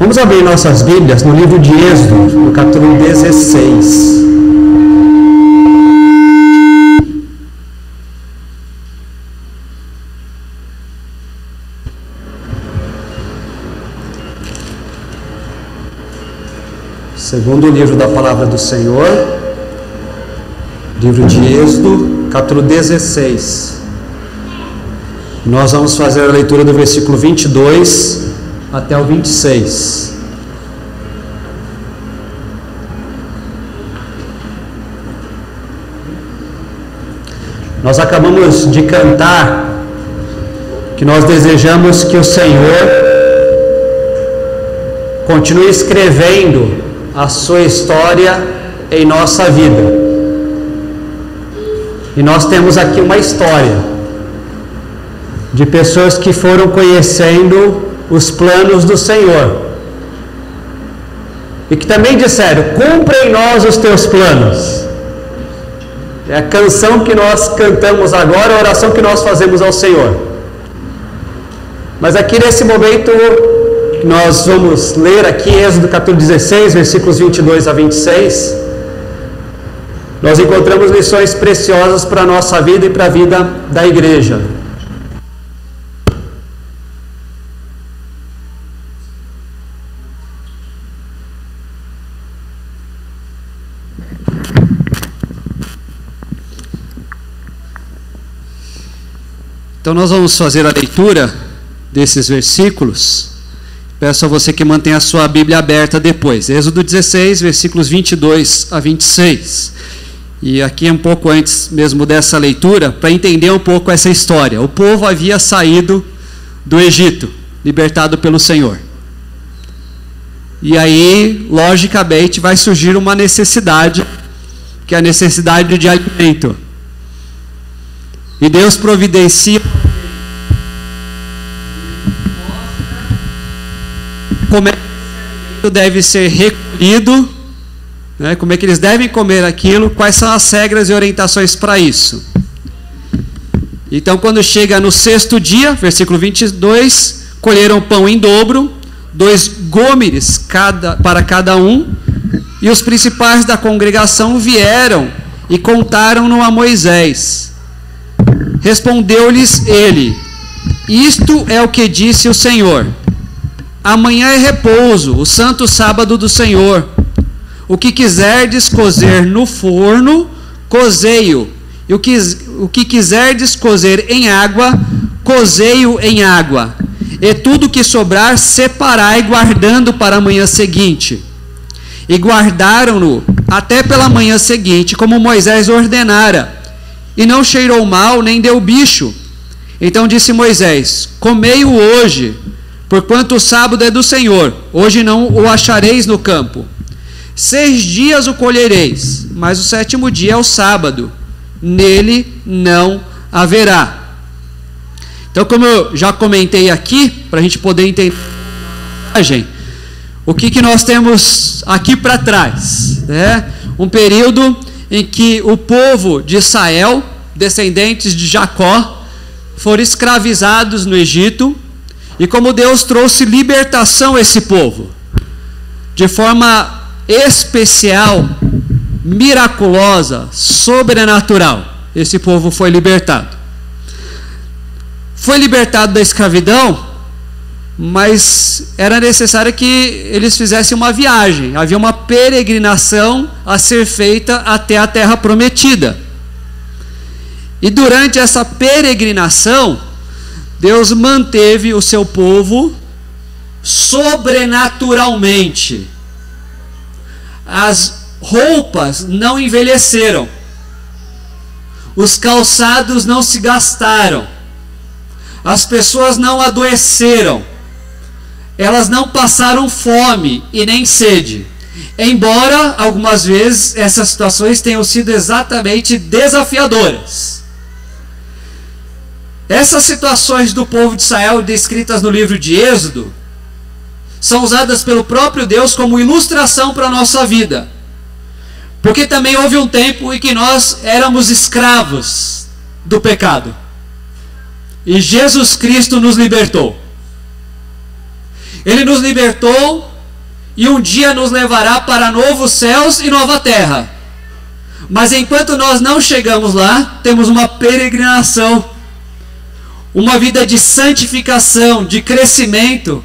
Vamos abrir nossas Bíblias no livro de Êxodo, no capítulo 16. Segundo livro da Palavra do Senhor, livro de Êxodo, capítulo 16. Nós vamos fazer a leitura do versículo 22 até o 26. Nós acabamos de cantar que nós desejamos que o Senhor continue escrevendo a sua história em nossa vida. E nós temos aqui uma história de pessoas que foram conhecendo os planos do Senhor e que também disseram: cumpra em nós os teus planos. É a canção que nós cantamos agora, a oração que nós fazemos ao Senhor. Mas aqui nesse momento nós vamos ler aqui Êxodo capítulo 16, versículos 22 a 26. Nós encontramos lições preciosas para a nossa vida e para a vida da igreja. Então nós vamos fazer a leitura desses versículos. Peço a você que mantenha a sua Bíblia aberta depois. Êxodo 16, versículos 22 a 26. E aqui um pouco antes mesmo dessa leitura, para entender um pouco essa história. O povo havia saído do Egito, libertado pelo Senhor. E aí, logicamente, vai surgir uma necessidade, que é a necessidade de alimento. E Deus providencia como é que esse alimento deve ser recolhido, né? Como é que eles devem comer aquilo, quais são as regras e orientações para isso. Então, quando chega no sexto dia, versículo 22, colheram pão em dobro, 2 gômeres para cada um, e os principais da congregação vieram e contaram-no a Moisés. Respondeu-lhes ele: isto é o que disse o Senhor: amanhã é repouso, o santo sábado do Senhor. O que quiserdes cozer no forno, cozei-o. E o que quiserdes cozer em água, cozei-o em água. E tudo que sobrar, separai, guardando para a manhã seguinte. E guardaram-no até pela manhã seguinte, como Moisés ordenara. E não cheirou mal, nem deu bicho. Então disse Moisés: comei-o hoje, porquanto o sábado é do Senhor, hoje não o achareis no campo. 6 dias o colhereis, mas o 7º dia é o sábado, nele não haverá. Então, como eu já comentei aqui, para a gente poder entender a mensagem, o que nós temos aqui para trás, né? Um período em que o povo de Israel, descendentes de Jacó, foram escravizados no Egito. E como Deus trouxe libertação a esse povo, de forma especial, miraculosa, sobrenatural, esse povo foi libertado. Foi libertado da escravidão, mas era necessário que eles fizessem uma viagem. Havia uma peregrinação a ser feita até a terra prometida. E durante essa peregrinação, Deus manteve o seu povo sobrenaturalmente. As roupas não envelheceram, os calçados não se gastaram, as pessoas não adoeceram, elas não passaram fome e nem sede. Embora algumas vezes essas situações tenham sido exatamente desafiadoras. Essas situações do povo de Israel descritas no livro de Êxodo são usadas pelo próprio Deus como ilustração para a nossa vida. Porque também houve um tempo em que nós éramos escravos do pecado. E Jesus Cristo nos libertou. Ele nos libertou e um dia nos levará para novos céus e nova terra. Mas enquanto nós não chegamos lá, temos uma peregrinação, uma vida de santificação, de crescimento,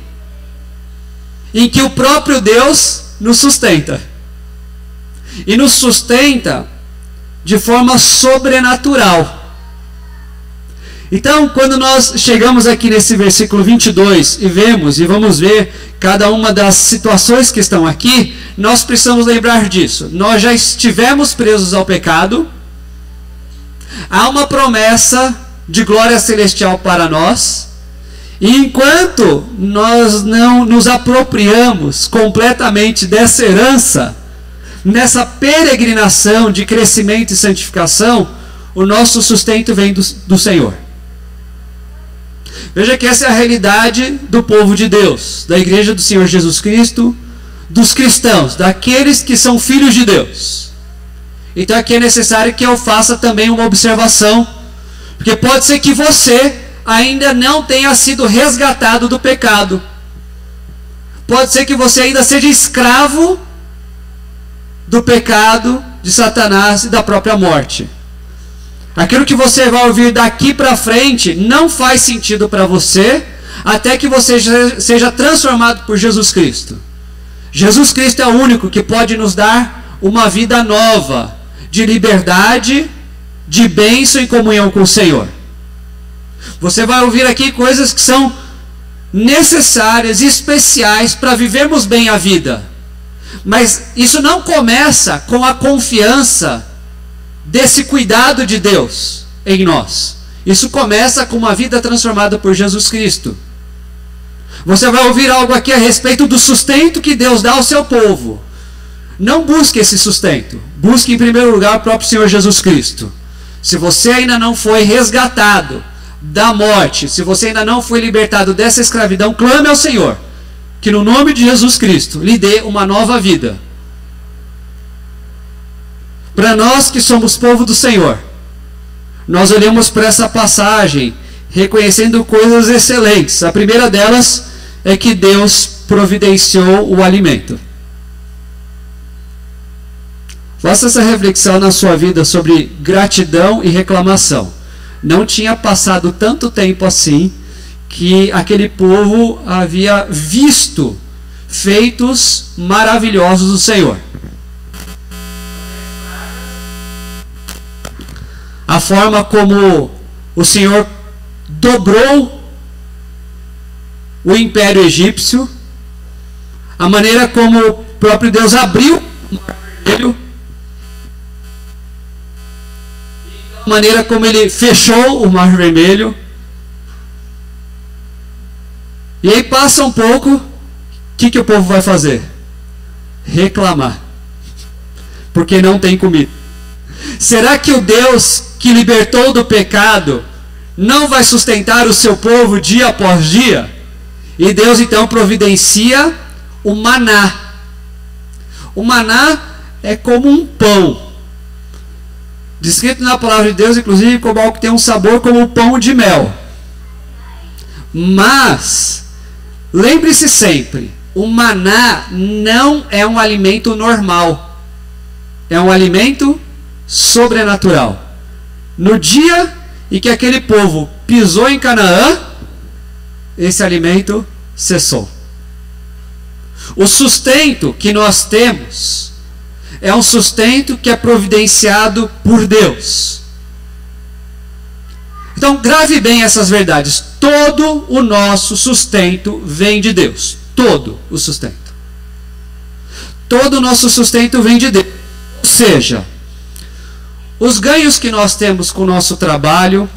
em que o próprio Deus nos sustenta. E nos sustenta de forma sobrenatural. Então, quando nós chegamos aqui nesse versículo 22 e vamos ver cada uma das situações que estão aqui, nós precisamos lembrar disso. Nós já estivemos presos ao pecado, há uma promessa de glória celestial para nós, e enquanto nós não nos apropriamos completamente dessa herança, nessa peregrinação de crescimento e santificação, o nosso sustento vem do Senhor. Veja que essa é a realidade do povo de Deus, da igreja do Senhor Jesus Cristo, dos cristãos, daqueles que são filhos de Deus. Então aqui é necessário que eu faça também uma observação, porque pode ser que você ainda não tenha sido resgatado do pecado. Pode ser que você ainda seja escravo do pecado, de Satanás e da própria morte. Aquilo que você vai ouvir daqui para frente não faz sentido para você, até que você seja transformado por Jesus Cristo. Jesus Cristo é o único que pode nos dar uma vida nova, de liberdade, de bênção e comunhão com o Senhor. Você vai ouvir aqui coisas que são necessárias e especiais para vivermos bem a vida. Mas isso não começa com a confiança desse cuidado de Deus em nós. Isso começa com uma vida transformada por Jesus Cristo. Você vai ouvir algo aqui a respeito do sustento que Deus dá ao seu povo. Não busque esse sustento. Busque em primeiro lugar o próprio Senhor Jesus Cristo. Se você ainda não foi resgatado da morte, se você ainda não foi libertado dessa escravidão, clame ao Senhor, que no nome de Jesus Cristo lhe dê uma nova vida. Para nós que somos povo do Senhor, nós olhamos para essa passagem reconhecendo coisas excelentes. A primeira delas é que Deus providenciou o alimento. Faça essa reflexão na sua vida sobre gratidão e reclamação. Não tinha passado tanto tempo assim que aquele povo havia visto feitos maravilhosos do Senhor. A forma como o Senhor dobrou o império egípcio, a maneira como o próprio Deus abriu o mar vermelho, a maneira como ele fechou o mar vermelho. E aí passa um pouco, o que o povo vai fazer? Reclamar, porque não tem comida. Será que o Deus que libertou do pecado não vai sustentar o seu povo dia após dia? E Deus então providencia o maná. O maná é como um pão, descrito na palavra de Deus, inclusive, como algo que tem um sabor como o pão de mel. Mas lembre-se sempre, o maná não é um alimento normal, é um alimento sobrenatural. No dia em que aquele povo pisou em Canaã, esse alimento cessou. O sustento que nós temos é um sustento que é providenciado por Deus. Então grave bem essas verdades. Todo o nosso sustento vem de Deus. Todo o sustento. Todo o nosso sustento vem de Deus. Ou seja, os ganhos que nós temos com o nosso trabalho,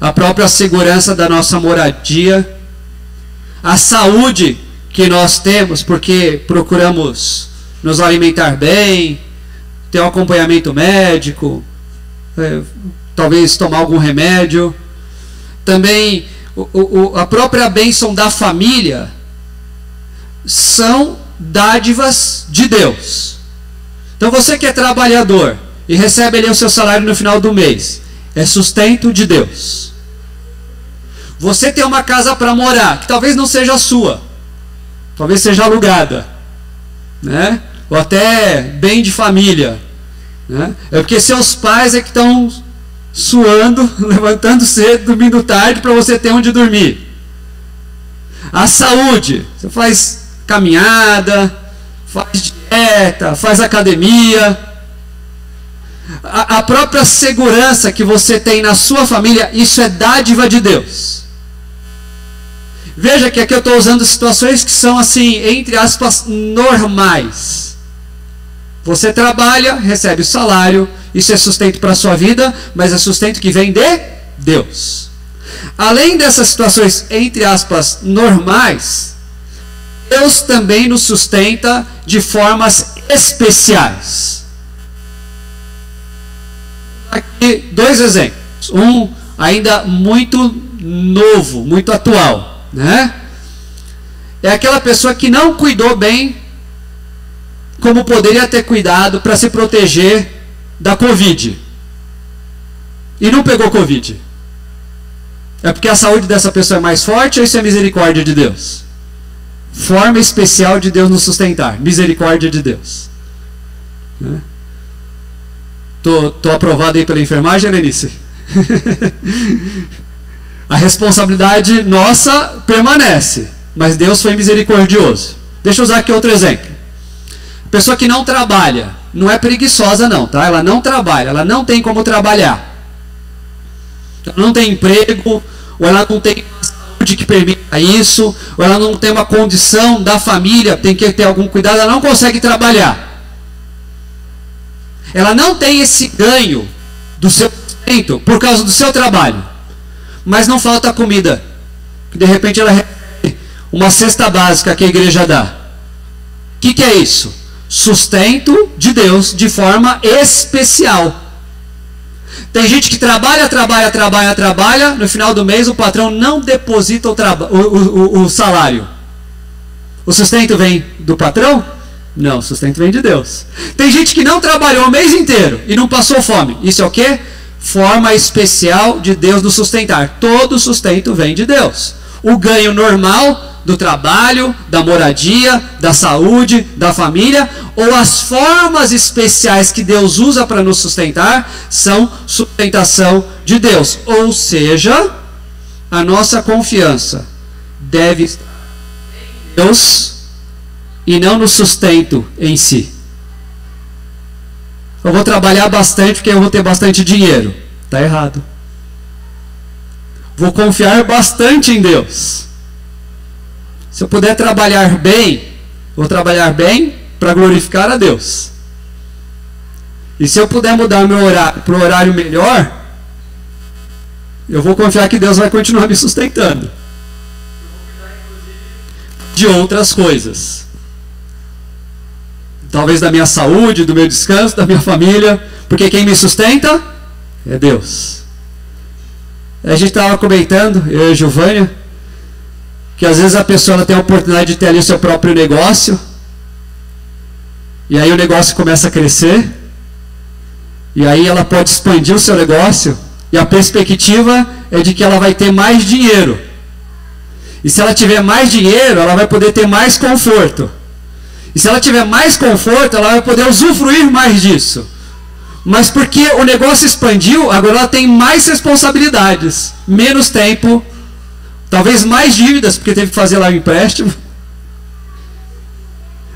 a própria segurança da nossa moradia, a saúde que nós temos porque procuramos nos alimentar bem, ter um acompanhamento médico, talvez tomar algum remédio, também a própria bênção da família, são dádivas de Deus. Então você que é trabalhador e recebe ali o seu salário no final do mês, é sustento de Deus. Você tem uma casa para morar, que talvez não seja a sua, talvez seja alugada, né? Ou até bem de família, né? É porque seus pais é que estão suando, levantando cedo, dormindo tarde para você ter onde dormir. A saúde, você faz caminhada, faz dieta, faz academia. A própria segurança que você tem na sua família, isso é dádiva de Deus. Veja que aqui eu estou usando situações que são assim, entre aspas, normais. Você trabalha, recebe o salário, isso é sustento para a sua vida, mas é sustento que vem de Deus. Além dessas situações, entre aspas, normais, Deus também nos sustenta de formas especiais. Aqui 2 exemplos. Um ainda muito novo, muito atual, né? É aquela pessoa que não cuidou bem como poderia ter cuidado para se proteger da Covid. E não pegou Covid. É porque a saúde dessa pessoa é mais forte ou isso é misericórdia de Deus? Forma especial de Deus nos sustentar. Misericórdia de Deus. Né? Tô aprovado aí pela enfermagem, Lenice? A responsabilidade nossa permanece, mas Deus foi misericordioso. Deixa eu usar aqui outro exemplo. Pessoa que não trabalha, não é preguiçosa não, tá? Ela não trabalha, ela não tem como trabalhar. Ela não tem emprego, ou ela não tem saúde que permita isso, ou ela não tem uma condição da família, tem que ter algum cuidado, ela não consegue trabalhar. Ela não tem esse ganho do seu sustento por causa do seu trabalho. Mas não falta comida. De repente ela recebe uma cesta básica que a igreja dá. O que é isso? Sustento de Deus de forma especial. Tem gente que trabalha, no final do mês o patrão não deposita o salário. O sustento vem do patrão? Não, o sustento vem de Deus. Tem gente que não trabalhou o mês inteiro e não passou fome. Isso é o quê? Forma especial de Deus nos sustentar. Todo sustento vem de Deus. O ganho normal do trabalho, da moradia, da saúde, da família, ou as formas especiais que Deus usa para nos sustentar, são sustentação de Deus. Ou seja, a nossa confiança deve estar em Deus e não no sustento em si. Eu vou trabalhar bastante porque eu vou ter bastante dinheiro. Está errado. Vou confiar bastante em Deus. Se eu puder trabalhar bem, vou trabalhar bem para glorificar a Deus. E se eu puder mudar meu horário para um horário melhor, eu vou confiar que Deus vai continuar me sustentando. De outras coisas. Talvez da minha saúde, do meu descanso, da minha família. Porque quem me sustenta é Deus. A gente estava comentando, eu e a Giovânia, que às vezes a pessoa ela tem a oportunidade de ter ali o seu próprio negócio. E aí o negócio começa a crescer. E aí ela pode expandir o seu negócio. E a perspectiva é de que ela vai ter mais dinheiro. E se ela tiver mais dinheiro, ela vai poder ter mais conforto. E se ela tiver mais conforto, ela vai poder usufruir mais disso. Mas porque o negócio expandiu, agora ela tem mais responsabilidades, menos tempo, talvez mais dívidas, porque teve que fazer lá o empréstimo.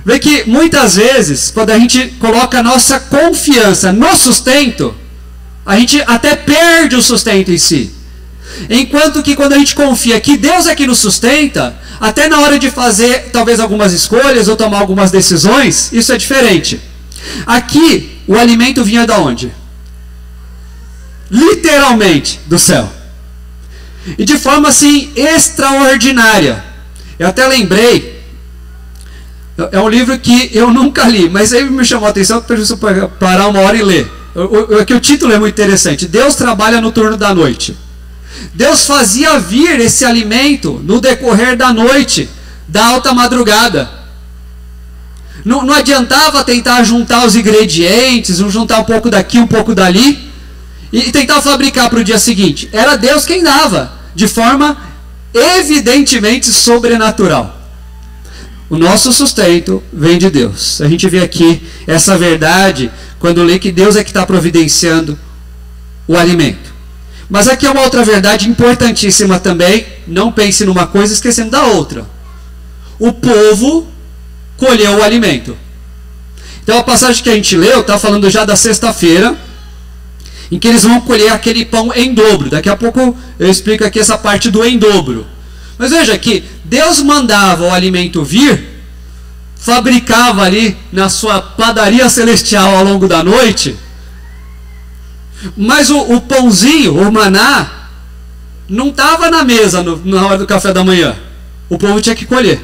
Vê que muitas vezes, quando a gente coloca a nossa confiança no sustento, a gente até perde o sustento em si. Enquanto que quando a gente confia que Deus é que nos sustenta, até na hora de fazer talvez algumas escolhas ou tomar algumas decisões, isso é diferente. Aqui, o alimento vinha de onde? Literalmente, do céu. E de forma assim, extraordinária. Eu até lembrei, é um livro que eu nunca li, mas aí me chamou a atenção, que eu preciso parar uma hora e ler. Aqui o título é muito interessante. Deus trabalha no turno da noite. Deus fazia vir esse alimento no decorrer da noite, da alta madrugada. Não adiantava tentar juntar os ingredientes, juntar um pouco daqui, um pouco dali, e tentar fabricar para o dia seguinte. Era Deus quem dava, de forma evidentemente sobrenatural. O nosso sustento vem de Deus. A gente vê aqui essa verdade quando lê que Deus é que está providenciando o alimento. Mas aqui é uma outra verdade importantíssima também. Não pense numa coisa esquecendo da outra. O povo colheu o alimento. Então a passagem que a gente leu está falando já da sexta-feira, em que eles vão colher aquele pão em dobro. Daqui a pouco eu explico aqui essa parte do em dobro. Mas veja que Deus mandava o alimento vir, fabricava ali na sua padaria celestial ao longo da noite, mas o pãozinho, o maná, não estava na mesa na hora do café da manhã. O povo tinha que colher.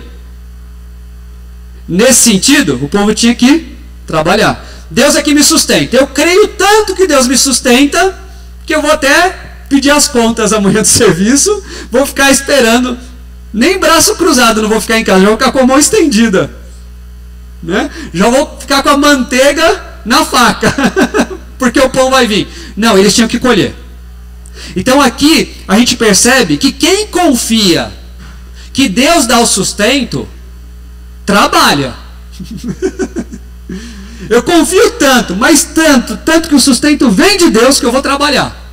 Nesse sentido, o povo tinha que trabalhar. Deus é que me sustenta. Eu creio tanto que Deus me sustenta, que eu vou até pedir as contas amanhã do serviço, vou ficar esperando, nem braço cruzado não vou ficar em casa, já vou ficar com a mão estendida, né? Já vou ficar com a manteiga na faca, porque o pão vai vir. Não, eles tinham que colher. Então aqui a gente percebe que quem confia que Deus dá o sustento, trabalha. Eu confio tanto, mas tanto que o sustento vem de Deus, que eu vou trabalhar.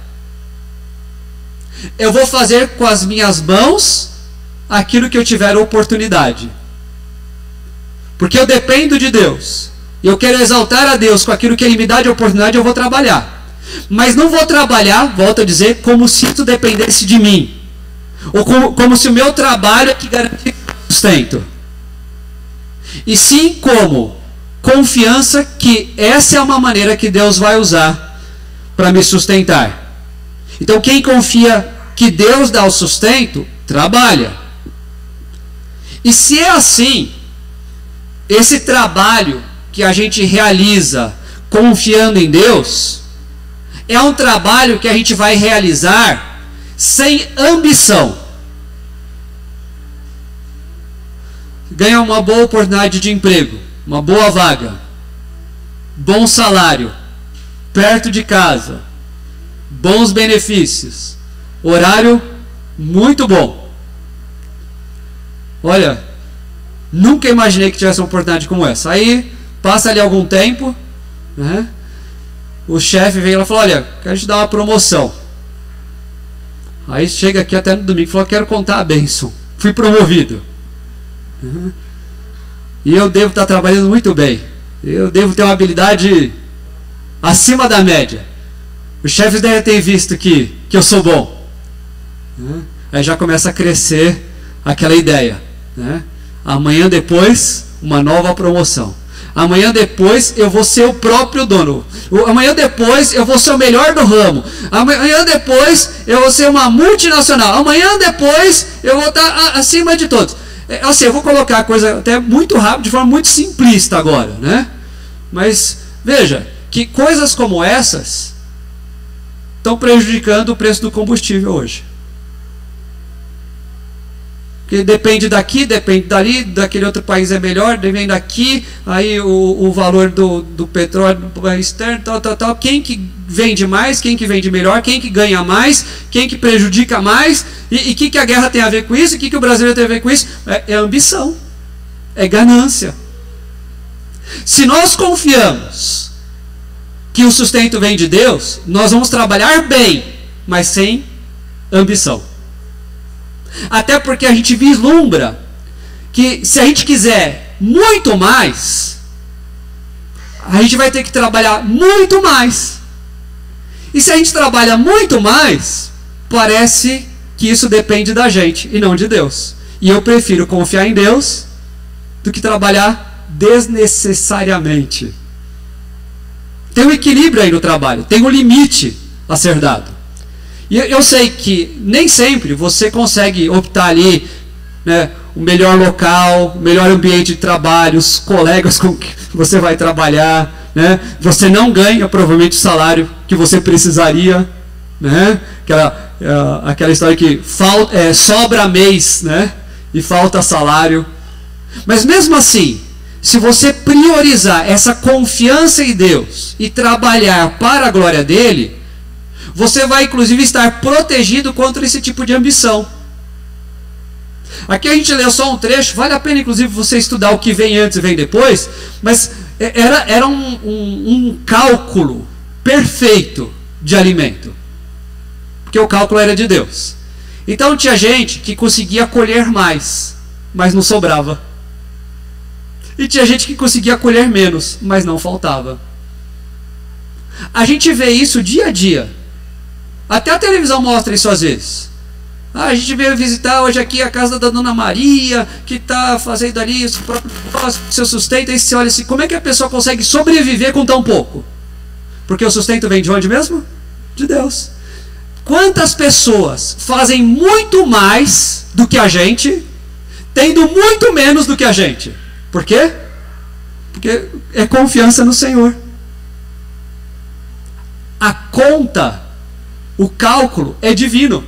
Eu vou fazer com as minhas mãos aquilo que eu tiver oportunidade. Porque eu dependo de Deus. E eu quero exaltar a Deus com aquilo que Ele me dá de oportunidade, eu vou trabalhar. Mas não vou trabalhar, volto a dizer, como se isso dependesse de mim. Ou como se o meu trabalho é que garantisse o sustento. E sim como confiança que essa é uma maneira que Deus vai usar para me sustentar. Então quem confia que Deus dá o sustento, trabalha. E se é assim, esse trabalho que a gente realiza confiando em Deus, é um trabalho que a gente vai realizar sem ambição. Ganha uma boa oportunidade de emprego, uma boa vaga, bom salário, perto de casa, bons benefícios, horário muito bom. Olha, nunca imaginei que tivesse uma oportunidade como essa. Aí passa ali algum tempo, né? O chefe veio lá e falou: olha, quero te dar uma promoção. Aí chega aqui até no domingo e falou: quero contar a bênção, fui promovido. E eu devo estar trabalhando muito bem, eu devo ter uma habilidade acima da média. Os chefes devem ter visto que eu sou bom. Aí já começa a crescer aquela ideia, né? Amanhã depois, uma nova promoção. Amanhã depois eu vou ser o próprio dono. Amanhã depois eu vou ser o melhor do ramo. Amanhã depois eu vou ser uma multinacional. Amanhã depois eu vou estar acima de todos. Assim, eu vou colocar a coisa até muito rápido, de forma muito simplista agora, né? Mas veja que coisas como essas estão prejudicando o preço do combustível hoje. Porque depende daqui, depende dali, daquele outro país é melhor, depende daqui, aí o valor do petróleo externo, tal. Quem que vende mais, quem que vende melhor, quem que ganha mais, quem que prejudica mais, e o que a guerra tem a ver com isso, e o que o brasileiro tem a ver com isso? É ambição, é ganância. Se nós confiamos que o sustento vem de Deus, nós vamos trabalhar bem, mas sem ambição. Até porque a gente vislumbra que se a gente quiser muito mais, a gente vai ter que trabalhar muito mais. E se a gente trabalha muito mais, parece que isso depende da gente e não de Deus. E eu prefiro confiar em Deus do que trabalhar desnecessariamente. Tem um equilíbrio aí no trabalho, tem um limite a ser dado. E eu sei que nem sempre você consegue optar ali, né, o melhor local, o melhor ambiente de trabalho, os colegas com que você vai trabalhar, né? Você não ganha provavelmente o salário que você precisaria, né? Aquela história que sobra mês, né? E falta salário. Mas mesmo assim, se você priorizar essa confiança em Deus e trabalhar para a glória dele, você vai inclusive estar protegido contra esse tipo de ambição. Aqui a gente leu só um trecho, vale a pena inclusive você estudar o que vem antes e vem depois, mas era um cálculo perfeito de alimento, porque o cálculo era de Deus. Então tinha gente que conseguia colher mais, mas não sobrava. E tinha gente que conseguia colher menos, mas não faltava. A gente vê isso dia a dia. Até a televisão mostra isso às vezes. A gente veio visitar hoje aqui a casa da Dona Maria, que está fazendo ali o seu sustento. Aí você olha assim, como é que a pessoa consegue sobreviver com tão pouco? Porque o sustento vem de onde mesmo? De Deus. Quantas pessoas fazem muito mais do que a gente, tendo muito menos do que a gente? Por quê? Porque é confiança no Senhor. A conta, o cálculo é divino.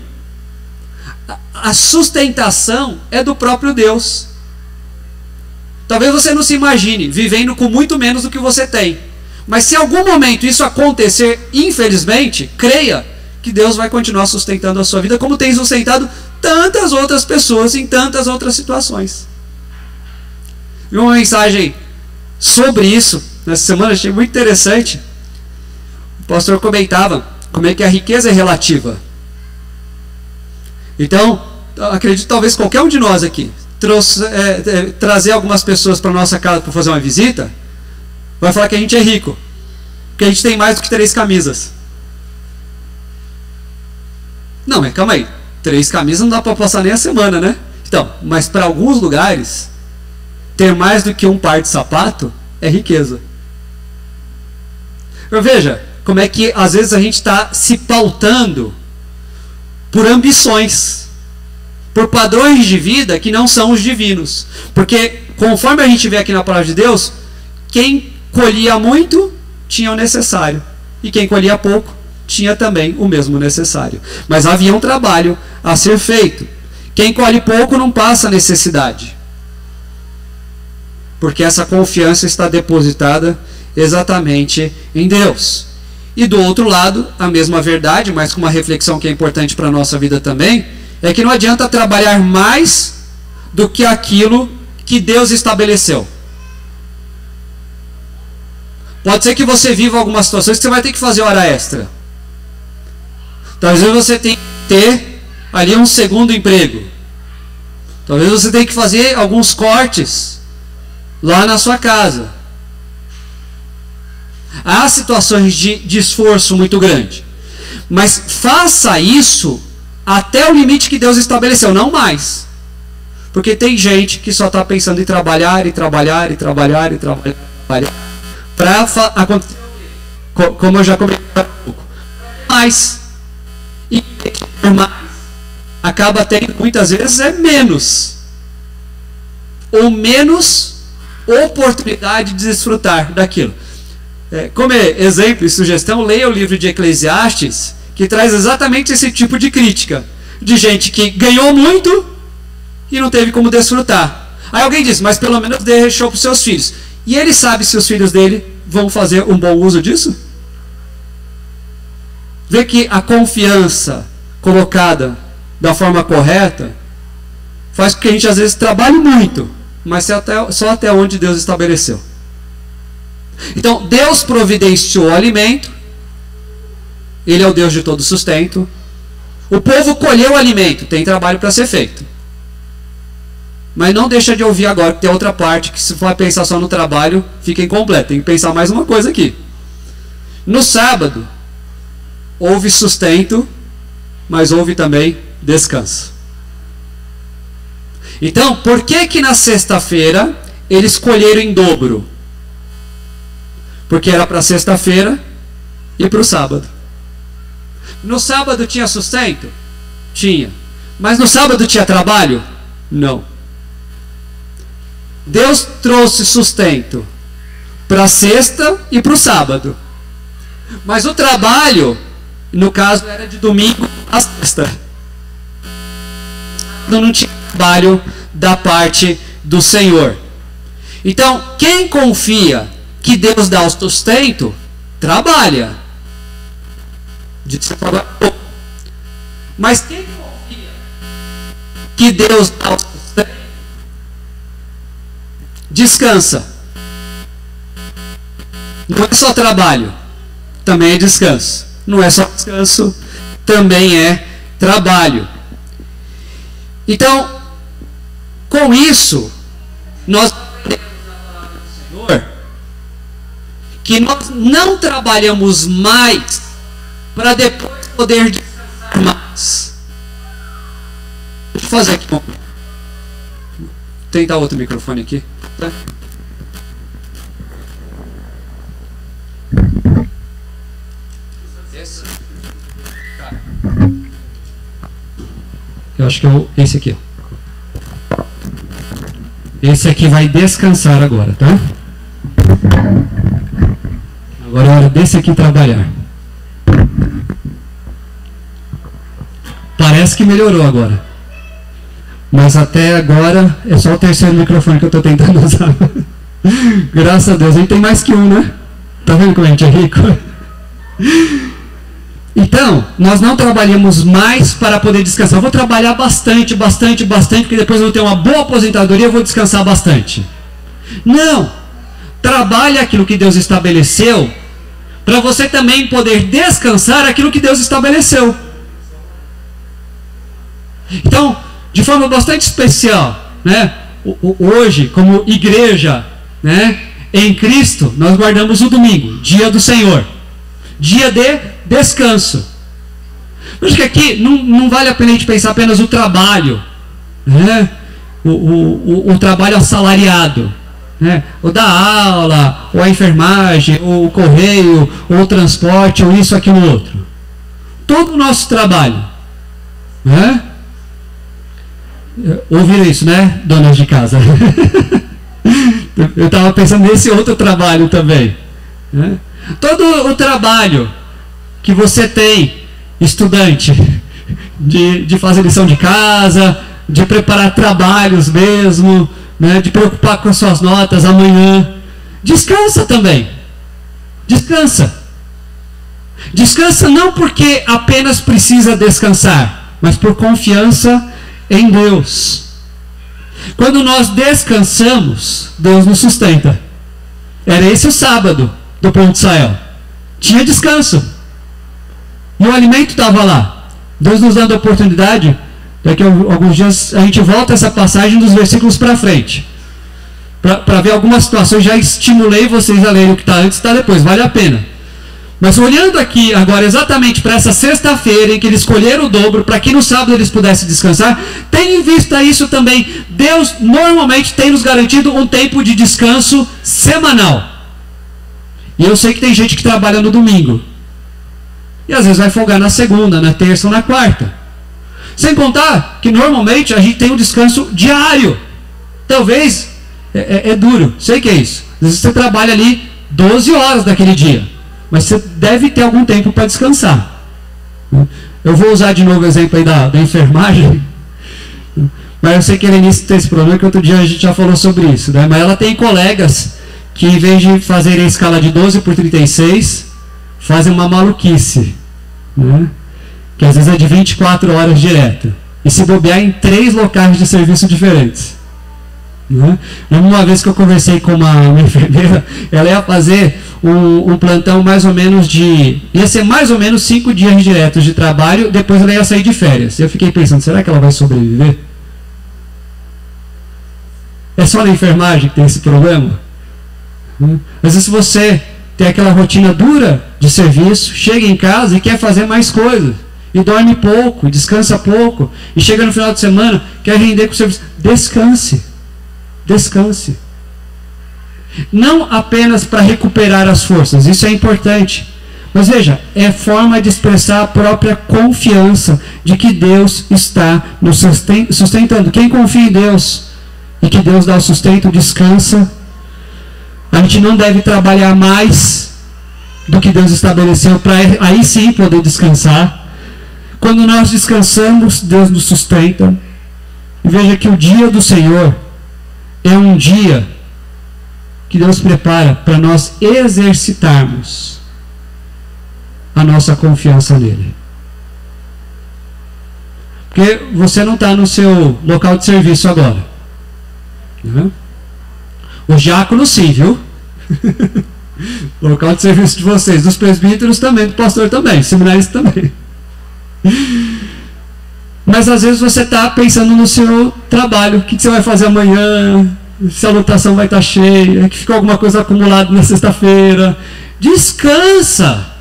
A sustentação é do próprio Deus. Talvez você não se imagine vivendo com muito menos do que você tem. Mas se em algum momento isso acontecer, infelizmente, creia que Deus vai continuar sustentando a sua vida, como tem sustentado tantas outras pessoas em tantas outras situações. Vi uma mensagem sobre isso nessa semana, achei muito interessante. O pastor comentava como é que a riqueza é relativa. Então, acredito talvez qualquer um de nós aqui trazer algumas pessoas para nossa casa para fazer uma visita, vai falar que a gente é rico, porque a gente tem mais do que 3 camisas. Não, mas calma aí, 3 camisas não dá para passar nem a semana, né? Então, mas para alguns lugares, ter mais do que um par de sapato é riqueza. Veja como é que às vezes a gente está se pautando por ambições, por padrões de vida que não são os divinos. Porque conforme a gente vê aqui na palavra de Deus, quem colhia muito tinha o necessário, e quem colhia pouco tinha também o mesmo necessário. Mas havia um trabalho a ser feito. Quem colhe pouco não passa necessidade, porque essa confiança está depositada exatamente em Deus. E do outro lado, a mesma verdade, mas com uma reflexão que é importante para a nossa vida também, é que não adianta trabalhar mais do que aquilo que Deus estabeleceu. Pode ser que você viva algumas situações que você vai ter que fazer hora extra. Talvez você tenha que ter ali um segundo emprego. Talvez você tenha que fazer alguns cortes lá na sua casa. Há situações de esforço muito grande. Mas faça isso até o limite que Deus estabeleceu, não mais. Porque tem gente que só está pensando em trabalhar, e trabalhar, e trabalhar, e trabalhar, para acontecer, como eu já comentei há pouco. Mas, e mais, acaba tendo muitas vezes menos. Ou menos oportunidade de desfrutar daquilo. Como exemplo e sugestão, leia o livro de Eclesiastes, que traz exatamente esse tipo de crítica, de gente que ganhou muito e não teve como desfrutar. Aí alguém diz, mas pelo menos deixou para os seus filhos. E ele sabe se os filhos dele vão fazer um bom uso disso? Vê que a confiança colocada da forma correta faz com que a gente às vezes trabalhe muito, mas só até onde Deus estabeleceu. Então, Deus providenciou o alimento, Ele é o Deus de todo sustento. O povo colheu o alimento, tem trabalho para ser feito. Mas não deixa de ouvir agora que tem outra parte, que se for pensar só no trabalho, fica incompleto. Tem que pensar mais uma coisa aqui. No sábado, houve sustento, mas houve também descanso. Então, por que na sexta-feira eles colheram em dobro? Porque era para sexta-feira e para o sábado. No sábado tinha sustento? Tinha. Mas no sábado tinha trabalho? Não. Deus trouxe sustento para a sexta e para o sábado. Mas o trabalho, no caso, era de domingo a sexta. Não tinha trabalho da parte do Senhor. Então, quem confia que Deus dá o sustento, trabalha. Mas quem confia que Deus dá o sustento, descansa. Não é só trabalho, também é descanso. Não é só descanso, também é trabalho. Então, com isso, nós aprendemos na palavra do Senhor que nós não trabalhamos mais para depois poder descansar mais. Deixa eu fazer aqui. Vou tentar outro microfone aqui. Tá? Eu acho que é esse aqui. Esse aqui vai descansar agora, tá? Agora é hora desse aqui trabalhar. Parece que melhorou agora. Mas até agora é só o terceiro microfone que eu estou tentando usar. Graças a Deus, a gente tem mais que um, né? Tá vendo como a gente é rico? Então, nós não trabalhamos mais para poder descansar. Eu vou trabalhar bastante, porque depois eu vou ter uma boa aposentadoria e eu vou descansar bastante. Não! Trabalhe aquilo que Deus estabeleceu, para você também poder descansar aquilo que Deus estabeleceu. Então, de forma bastante especial, né? Hoje, como igreja, né? Em Cristo, nós guardamos o domingo, dia do Senhor, dia de descanso. Eu acho que aqui não vale a pena a gente pensar apenas o trabalho, né? o trabalho assalariado, né? Ou da aula, ou a enfermagem, ou o correio, ou o transporte, ou isso, aquilo, outro. Todo o nosso trabalho, né? Ouviram isso, né, donas de casa? Eu estava pensando nesse outro trabalho também, né? Todo o trabalho que você tem, estudante, de fazer lição de casa, de preparar trabalhos mesmo, né, de preocupar com as suas notas amanhã, descansa também. Descansa. Descansa não porque apenas precisa descansar, mas por confiança em Deus. Quando nós descansamos, Deus nos sustenta. Era esse o sábado do Pão de Israel. Tinha descanso. E o alimento estava lá. Deus nos dando a oportunidade. Daqui a alguns dias a gente volta essa passagem dos versículos para frente. Para ver algumas situações. Já estimulei vocês a lerem o que está antes e está depois. Vale a pena. Mas olhando aqui agora exatamente para essa sexta-feira em que eles escolheram o dobro, para que no sábado eles pudessem descansar, tendo em vista isso também, Deus normalmente tem nos garantido um tempo de descanso semanal. E eu sei que tem gente que trabalha no domingo. E às vezes vai folgar na segunda, na terça ou na quarta. Sem contar que normalmente a gente tem um descanso diário. Talvez é duro, sei que é isso. Às vezes você trabalha ali 12 horas daquele dia. Mas você deve ter algum tempo para descansar. Eu vou usar de novo o exemplo aí da enfermagem. Mas eu sei que a Helenice tem esse problema, que outro dia a gente já falou sobre isso, né? Mas ela tem colegas que, em vez de fazerem a escala de 12 por 36, fazem uma maluquice, né? Que às vezes é de 24 horas direto. E se bobear em 3 locais de serviço diferentes. Né? Uma vez que eu conversei com uma enfermeira, ela ia fazer um plantão mais ou menos ia ser mais ou menos 5 dias diretos de trabalho, depois ela ia sair de férias. Eu fiquei pensando, será que ela vai sobreviver? É só na enfermagem que tem esse problema? Às vezes você tem aquela rotina dura de serviço, chega em casa e quer fazer mais coisas, e dorme pouco, descansa pouco, e chega no final de semana, quer render com o serviço. Descanse. Não apenas para recuperar as forças, isso é importante. Mas veja, é forma de expressar a própria confiança de que Deus está nos sustentando. Quem confia em Deus e que Deus dá o sustento, descansa. A gente não deve trabalhar mais do que Deus estabeleceu para aí sim poder descansar. Quando nós descansamos, Deus nos sustenta. E veja que o dia do Senhor é um dia que Deus prepara para nós exercitarmos a nossa confiança nele. Porque você não está no seu local de serviço agora, né? Os diáconos sim, viu? Local de serviço de vocês, dos presbíteros também, do pastor também, seminarista também. Mas às vezes você está pensando no seu trabalho, o que você vai fazer amanhã, se a lotação vai estar cheia, que ficou alguma coisa acumulada na sexta-feira. Descansa!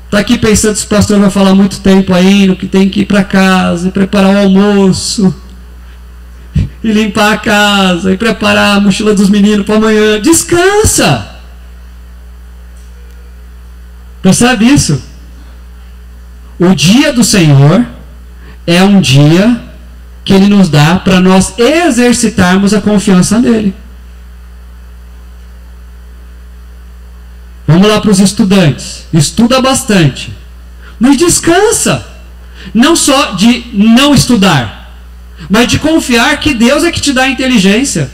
Está aqui pensando se o pastor vai falar muito tempo aí, no que tem que ir para casa, e preparar o almoço, e limpar a casa, e preparar a mochila dos meninos para amanhã. Descansa! Percebe isso? O dia do Senhor é um dia que Ele nos dá para nós exercitarmos a confiança nele. Vamos lá para os estudantes. Estuda bastante, mas descansa. Não só de não estudar, mas de confiar que Deus é que te dá a inteligência.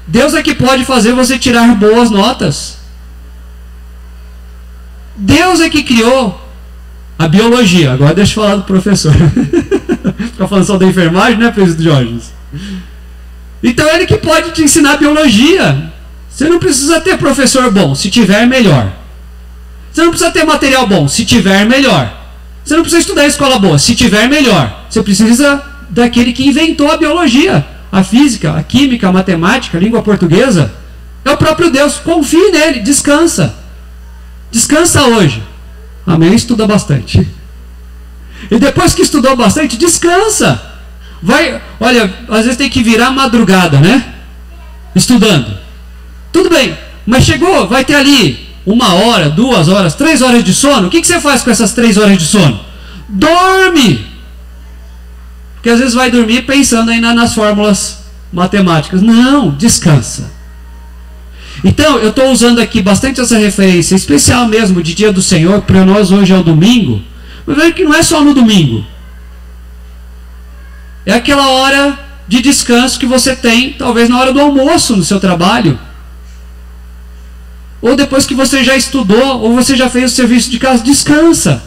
Deus é que pode fazer você tirar boas notas. Deus é que criou a biologia. Agora deixa eu falar do professor. Ficar falando só da enfermagem, né, Presidente Jorge? Então ele que pode te ensinar biologia. Você não precisa ter professor bom, se tiver melhor. Você não precisa ter material bom, se tiver melhor. Você não precisa estudar em escola boa, se tiver melhor. Você precisa daquele que inventou a biologia, a física, a química, a matemática, a língua portuguesa. É o próprio Deus. Confie nele, descansa. Descansa hoje. Amém? Estuda bastante. E depois que estudou bastante, descansa. Vai, olha, às vezes tem que virar madrugada, né? Estudando. Tudo bem, mas chegou, vai ter ali 1 hora, 2 horas, 3 horas de sono. O que você faz com essas 3 horas de sono? Dorme! Porque às vezes vai dormir pensando ainda nas fórmulas matemáticas. Não, descansa. Então, eu estou usando aqui bastante essa referência, especial mesmo, de dia do Senhor, para nós hoje é o domingo. Mas veja que não é só no domingo. É aquela hora de descanso que você tem, talvez na hora do almoço no seu trabalho. Ou depois que você já estudou, ou você já fez o serviço de casa, descansa.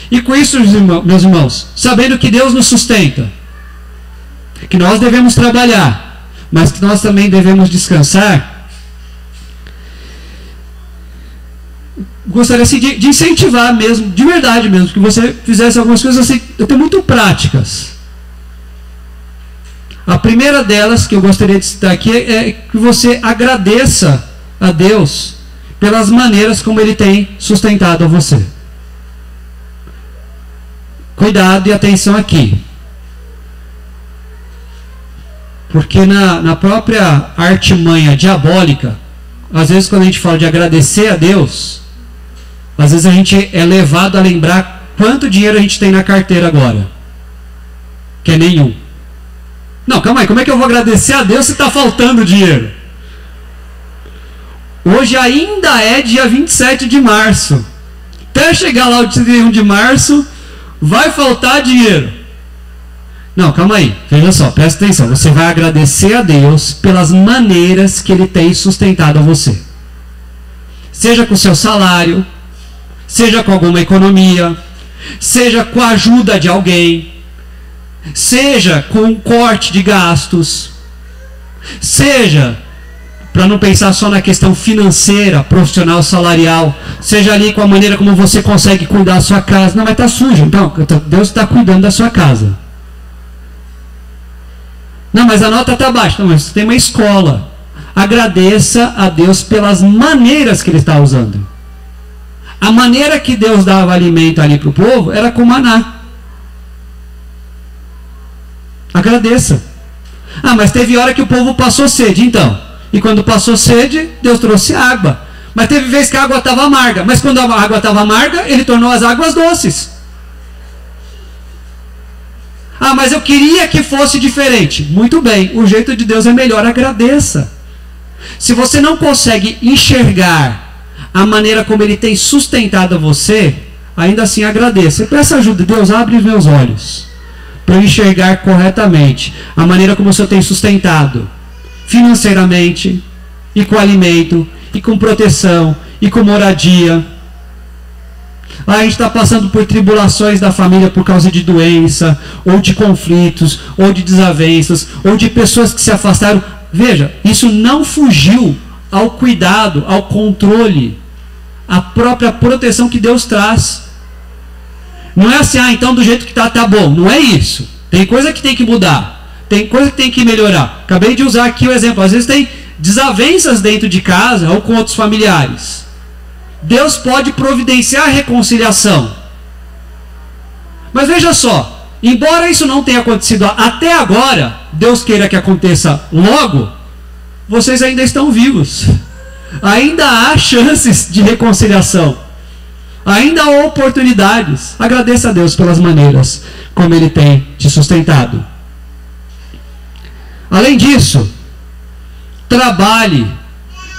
E com isso, meus irmãos, sabendo que Deus nos sustenta, que nós devemos trabalhar, mas que nós também devemos descansar, gostaria assim, de incentivar mesmo, de verdade mesmo, que você fizesse algumas coisas assim, até muito práticas. A primeira delas que eu gostaria de citar aqui é que você agradeça a Deus pelas maneiras como Ele tem sustentado a você. Cuidado e atenção aqui. Porque na própria artimanha diabólica, às vezes quando a gente fala de agradecer a Deus, às vezes a gente é levado a lembrar quanto dinheiro a gente tem na carteira agora. Que é nenhum. Não, calma aí, como é que eu vou agradecer a Deus se está faltando dinheiro? Hoje ainda é dia 27 de março. Até chegar lá o dia 31 de março, vai faltar dinheiro. Não, calma aí, veja só, presta atenção. Você vai agradecer a Deus pelas maneiras que Ele tem sustentado a você. Seja com o seu salário, seja com alguma economia, seja com a ajuda de alguém, seja com um corte de gastos, seja, para não pensar só na questão financeira, profissional, salarial, seja ali com a maneira como você consegue cuidar da sua casa. Não, mas está sujo. Não, Deus está cuidando da sua casa. Não, mas a nota está baixa. Não, mas você tem uma escola. Agradeça a Deus pelas maneiras que Ele está usando. A maneira que Deus dava alimento ali para o povo era com maná. Agradeça. Ah, mas teve hora que o povo passou sede, então. E quando passou sede, Deus trouxe água. Mas teve vez que a água estava amarga. Mas quando a água estava amarga, Ele tornou as águas doces. Ah, mas eu queria que fosse diferente. Muito bem, o jeito de Deus é melhor, agradeça. Se você não consegue enxergar a maneira como Ele tem sustentado você, ainda assim agradeça. Peça ajuda, Deus, abre os meus olhos para eu enxergar corretamente a maneira como o Senhor tem sustentado financeiramente, e com alimento, e com proteção, e com moradia. A gente está passando por tribulações da família por causa de doença, ou de conflitos, ou de desavenças, ou de pessoas que se afastaram. Veja, isso não fugiu ao cuidado, ao controle, à própria proteção que Deus traz. Não é assim, então do jeito que está, tá bom. Não é isso. Tem coisa que tem que mudar. Tem coisa que tem que melhorar. Acabei de usar aqui o exemplo. Às vezes tem desavenças dentro de casa ou com outros familiares. Deus pode providenciar a reconciliação. Mas veja só, embora isso não tenha acontecido até agora, Deus queira que aconteça logo, vocês ainda estão vivos. Ainda há chances de reconciliação. Ainda há oportunidades. Agradeça a Deus pelas maneiras como Ele tem te sustentado. Além disso, trabalhe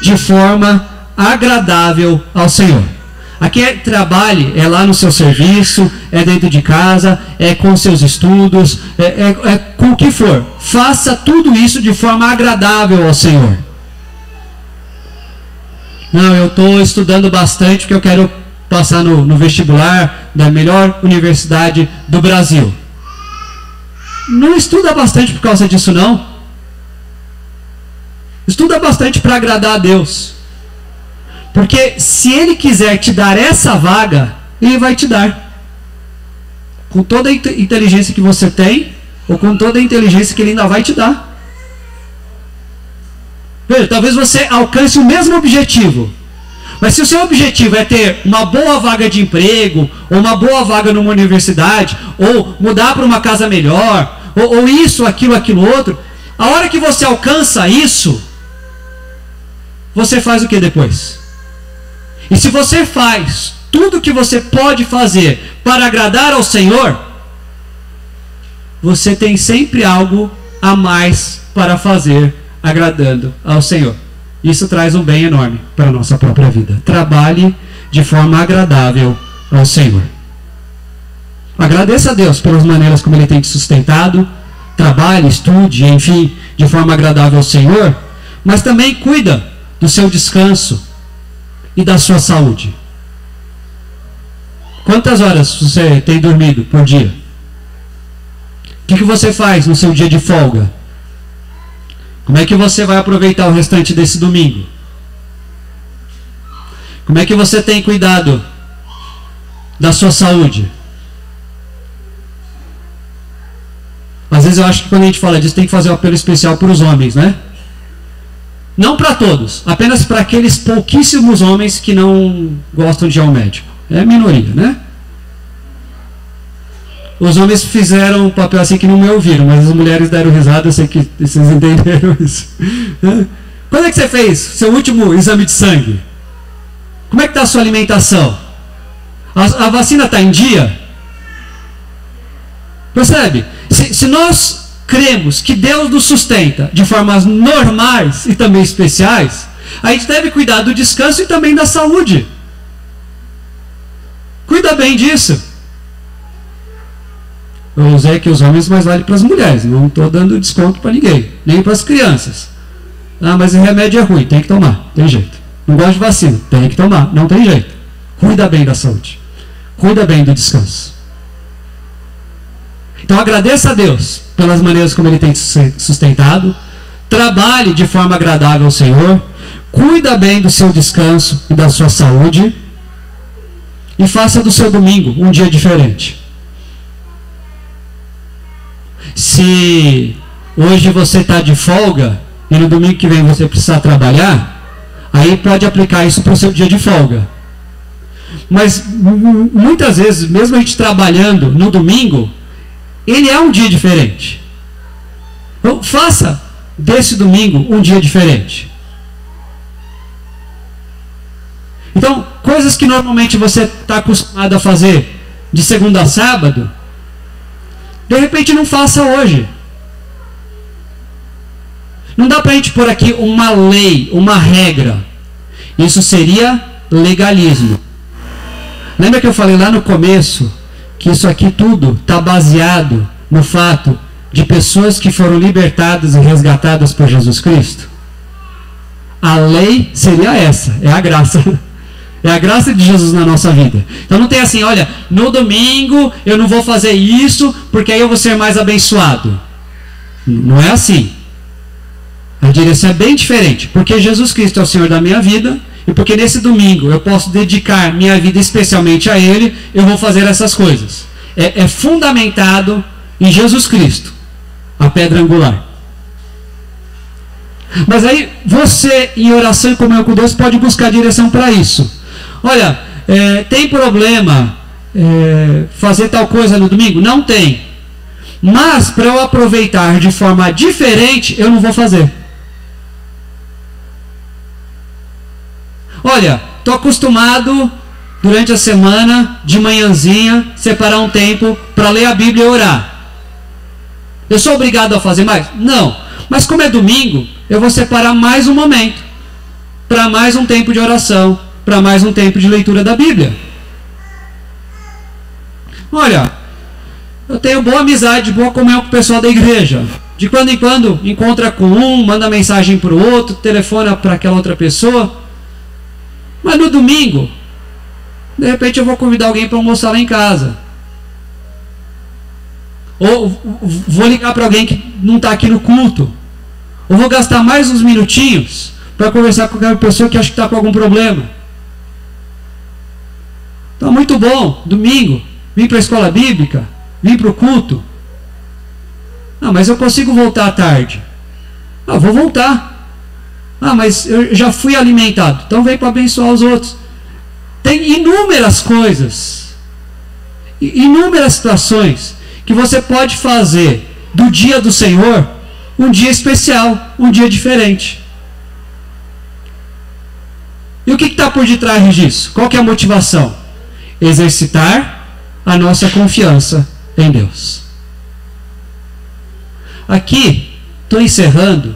de forma agradável ao Senhor. Aqui trabalhe, é lá no seu serviço, é dentro de casa, é com seus estudos, é com o que for. Faça tudo isso de forma agradável ao Senhor. Não, eu estou estudando bastante porque eu quero passar no vestibular da melhor universidade do Brasil. Não estuda bastante por causa disso, não. Estuda bastante para agradar a Deus. Porque se Ele quiser te dar essa vaga, Ele vai te dar. Com toda a inteligência que você tem, ou com toda a inteligência que Ele ainda vai te dar. Veja, talvez você alcance o mesmo objetivo. Mas se o seu objetivo é ter uma boa vaga de emprego, ou uma boa vaga numa universidade, ou mudar para uma casa melhor, ou isso, aquilo, outro, a hora que você alcança isso, você faz o que depois? E se você faz tudo o que você pode fazer para agradar ao Senhor, você tem sempre algo a mais para fazer agradando ao Senhor. Isso traz um bem enorme para a nossa própria vida. Trabalhe de forma agradável ao Senhor. Agradeça a Deus pelas maneiras como Ele tem te sustentado. Trabalhe, estude, enfim, de forma agradável ao Senhor. Mas também cuida do seu descanso e da sua saúde. Quantas horas você tem dormido por dia? O que você faz no seu dia de folga? Como é que você vai aproveitar o restante desse domingo? Como é que você tem cuidado da sua saúde? Às vezes eu acho que quando a gente fala disso tem que fazer um apelo especial para os homens, né? Não para todos, apenas para aqueles pouquíssimos homens que não gostam de ir ao médico. É a minoria, né? Os homens fizeram um papel assim que não me ouviram, mas as mulheres deram risada, eu sei que vocês entenderam isso. Quando é que você fez seu último exame de sangue? Como é que está a sua alimentação? A vacina está em dia? Percebe? Se nós cremos que Deus nos sustenta de formas normais e também especiais, a gente deve cuidar do descanso e também da saúde. Cuida bem disso. Eu usei aqui os homens, mas vale para as mulheres. Não estou dando desconto para ninguém, nem para as crianças. Ah, mas o remédio é ruim, tem que tomar, tem jeito. Não gosto de vacina, tem que tomar, não tem jeito. Cuida bem da saúde, cuida bem do descanso. Então agradeça a Deus pelas maneiras como Ele tem te sustentado. Trabalhe de forma agradável ao Senhor. Cuida bem do seu descanso e da sua saúde. E faça do seu domingo um dia diferente. Se hoje você está de folga e no domingo que vem você precisar trabalhar, aí pode aplicar isso para o seu dia de folga. Mas muitas vezes, mesmo a gente trabalhando no domingo, ele é um dia diferente. Então faça desse domingo um dia diferente. Então, coisas que normalmente você está acostumado a fazer de segunda a sábado, de repente não faça hoje. Não dá para a gente pôr aqui uma lei, uma regra. Isso seria legalismo. Lembra que eu falei lá no começo que isso aqui tudo está baseado no fato de pessoas que foram libertadas e resgatadas por Jesus Cristo? A lei seria essa, é a graça. É a graça de Jesus na nossa vida. Então não tem assim, olha, no domingo eu não vou fazer isso porque aí eu vou ser mais abençoado. Não é assim. A direção é bem diferente. Porque Jesus Cristo é o Senhor da minha vida e porque nesse domingo eu posso dedicar minha vida especialmente a Ele, eu vou fazer essas coisas. É fundamentado em Jesus Cristo, a pedra angular. Mas aí você, em oração e comunhão com Deus, pode buscar direção para isso. Olha, tem problema fazer tal coisa no domingo? Não tem. Mas para eu aproveitar de forma diferente, eu não vou fazer. Olha, estou acostumado durante a semana, de manhãzinha, separar um tempo para ler a Bíblia e orar. Eu sou obrigado a fazer mais? Não. Mas como é domingo, eu vou separar mais um momento para mais um tempo de oração, para mais um tempo de leitura da Bíblia. Olha, eu tenho boa amizade, boa comunhão com o pessoal da igreja. De quando em quando encontra com um, manda mensagem para o outro, telefona para aquela outra pessoa. Mas no domingo, de repente eu vou convidar alguém para almoçar lá em casa. Ou vou ligar para alguém que não está aqui no culto. Ou vou gastar mais uns minutinhos para conversar com aquela pessoa que acha que está com algum problema. Então, muito bom, domingo, vim para a escola bíblica, vim para o culto. Ah, mas eu consigo voltar à tarde. Ah, vou voltar. Ah, mas eu já fui alimentado. Então vem para abençoar os outros. Tem inúmeras coisas, inúmeras situações que você pode fazer do dia do Senhor um dia especial, um dia diferente. E o que está por detrás disso? Qual que é a motivação? Exercitar a nossa confiança em Deus. Aqui, estou encerrando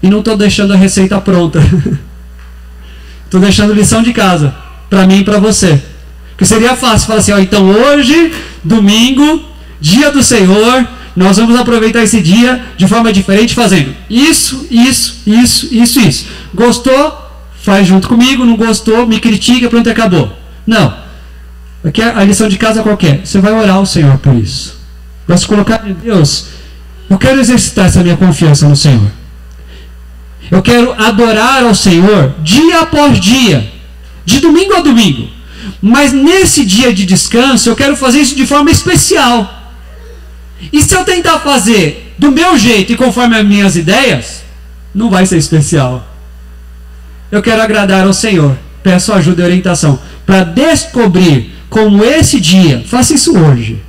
e não estou deixando a receita pronta. Estou deixando lição de casa para mim e para você. Porque seria fácil falar assim, ó, então hoje, domingo, dia do Senhor, nós vamos aproveitar esse dia de forma diferente, fazendo isso. Gostou? Faz junto comigo. Não gostou? Me critica, pronto, acabou. Não. Aqui a lição de casa qualquer. Você vai orar ao Senhor por isso. Vai se colocar em Deus. Eu quero exercitar essa minha confiança no Senhor. Eu quero adorar ao Senhor dia após dia, de domingo a domingo. Mas nesse dia de descanso, eu quero fazer isso de forma especial. E se eu tentar fazer do meu jeito e conforme as minhas ideias, não vai ser especial. Eu quero agradar ao Senhor. Peço ajuda e orientação para descobrir como esse dia, faça isso hoje,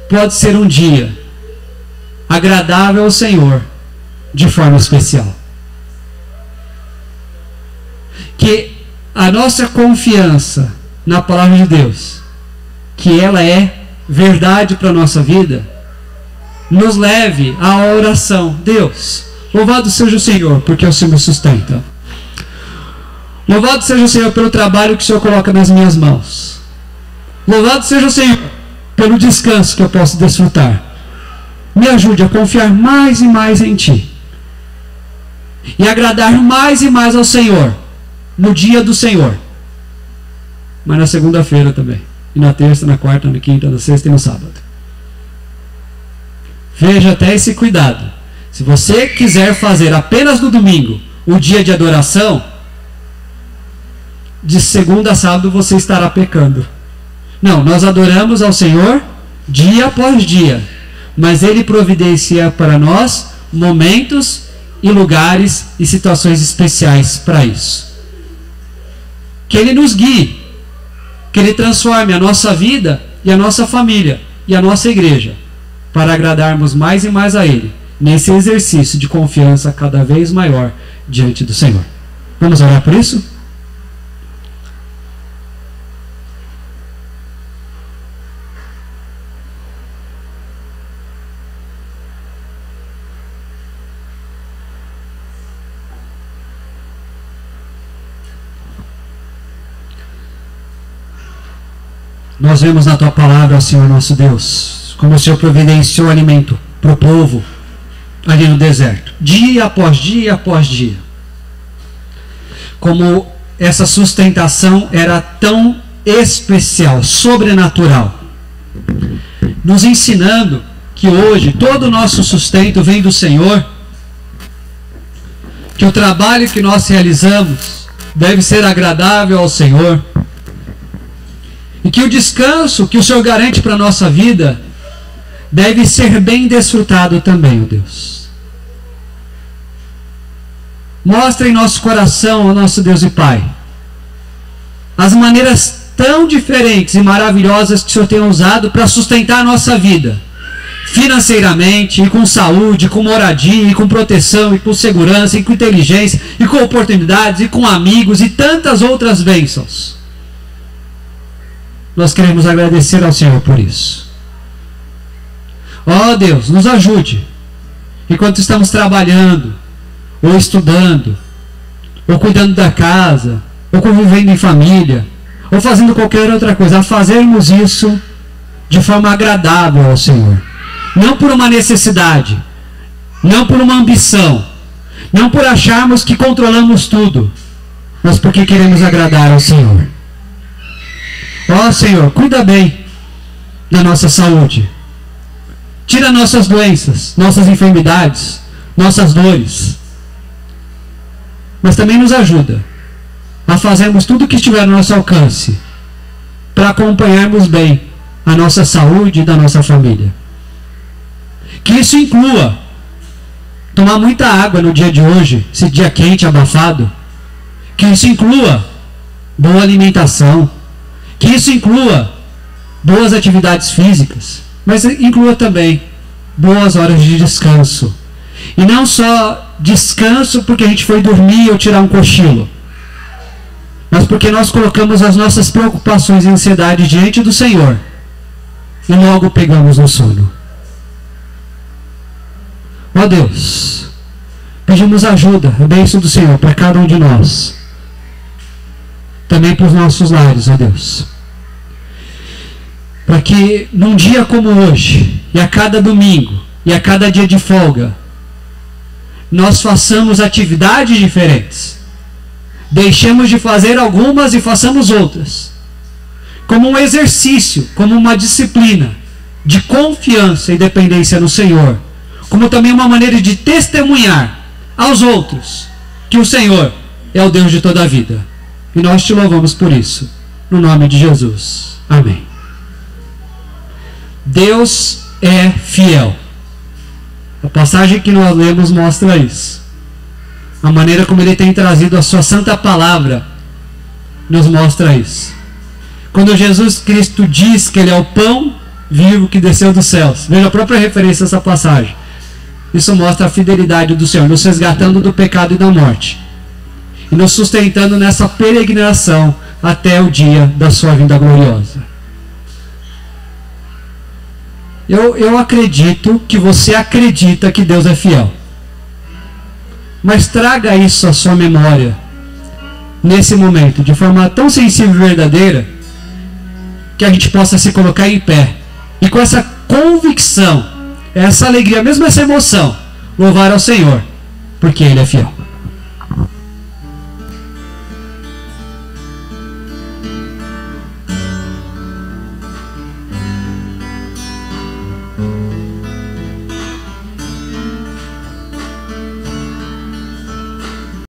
pode ser um dia agradável ao Senhor de forma especial. Que a nossa confiança na palavra de Deus, que ela é verdade para a nossa vida, nos leve à oração. Deus, louvado seja o Senhor, porque o Senhor me sustenta. Louvado seja o Senhor pelo trabalho que o Senhor coloca nas minhas mãos. Louvado seja o Senhor pelo descanso que eu posso desfrutar. Me ajude a confiar mais e mais em Ti. E agradar mais e mais ao Senhor no dia do Senhor. Mas na segunda-feira também. E na terça, na quarta, na quinta, na sexta e no sábado. Veja até esse cuidado. Se você quiser fazer apenas no domingo o dia de adoração, de segunda a sábado você estará pecando. Não, nós adoramos ao Senhor dia após dia. Mas Ele providencia para nós momentos e lugares e situações especiais para isso. Que Ele nos guie. Que Ele transforme a nossa vida e a nossa família e a nossa igreja para agradarmos mais e mais a Ele nesse exercício de confiança cada vez maior diante do Senhor. Vamos orar por isso? Nós vemos na Tua palavra, Senhor nosso Deus, como o Senhor providenciou alimento para o povo ali no deserto, dia após dia após dia. Como essa sustentação era tão especial, sobrenatural, nos ensinando que hoje todo o nosso sustento vem do Senhor, que o trabalho que nós realizamos deve ser agradável ao Senhor, e que o descanso que o Senhor garante para a nossa vida deve ser bem desfrutado também, ó Deus. Mostra em nosso coração, ó nosso Deus e Pai, as maneiras tão diferentes e maravilhosas que o Senhor tem usado para sustentar a nossa vida, financeiramente, e com saúde, com moradia, e com proteção, e com segurança, e com inteligência, e com oportunidades, e com amigos, e tantas outras bênçãos. Nós queremos agradecer ao Senhor por isso. Ó Deus, nos ajude, enquanto estamos trabalhando, ou estudando, ou cuidando da casa, ou convivendo em família, ou fazendo qualquer outra coisa, a fazermos isso de forma agradável ao Senhor. Não por uma necessidade, não por uma ambição, não por acharmos que controlamos tudo, mas porque queremos agradar ao Senhor. Ó Senhor, cuida bem da nossa saúde. Tira nossas doenças, nossas enfermidades, nossas dores. Mas também nos ajuda a fazermos tudo o que estiver no nosso alcance para acompanharmos bem a nossa saúde e da nossa família. Que isso inclua tomar muita água no dia de hoje, esse dia quente, abafado. Que isso inclua boa alimentação. Que isso inclua boas atividades físicas, mas inclua também boas horas de descanso. E não só descanso porque a gente foi dormir ou tirar um cochilo, mas porque nós colocamos as nossas preocupações e ansiedade diante do Senhor e logo pegamos no sono. Ó Deus, pedimos ajuda, a bênção do Senhor para cada um de nós, também para os nossos lares, ó Deus, para que num dia como hoje, e a cada domingo, e a cada dia de folga, nós façamos atividades diferentes, deixemos de fazer algumas e façamos outras, como um exercício, como uma disciplina de confiança e dependência no Senhor, como também uma maneira de testemunhar aos outros que o Senhor é o Deus de toda a vida. E nós te louvamos por isso, no nome de Jesus. Amém. Deus é fiel. A passagem que nós lemos mostra isso. A maneira como Ele tem trazido a sua santa palavra nos mostra isso. Quando Jesus Cristo diz que Ele é o pão vivo que desceu dos céus, veja a própria referência a essa passagem. Isso mostra a fidelidade do Senhor, nos resgatando do pecado e da morte, e nos sustentando nessa peregrinação até o dia da sua vinda gloriosa. Eu acredito que você acredita que Deus é fiel. Mas traga isso à sua memória nesse momento, de forma tão sensível e verdadeira, que a gente possa se colocar em pé e com essa convicção, essa alegria, mesmo essa emoção, louvar ao Senhor, porque Ele é fiel.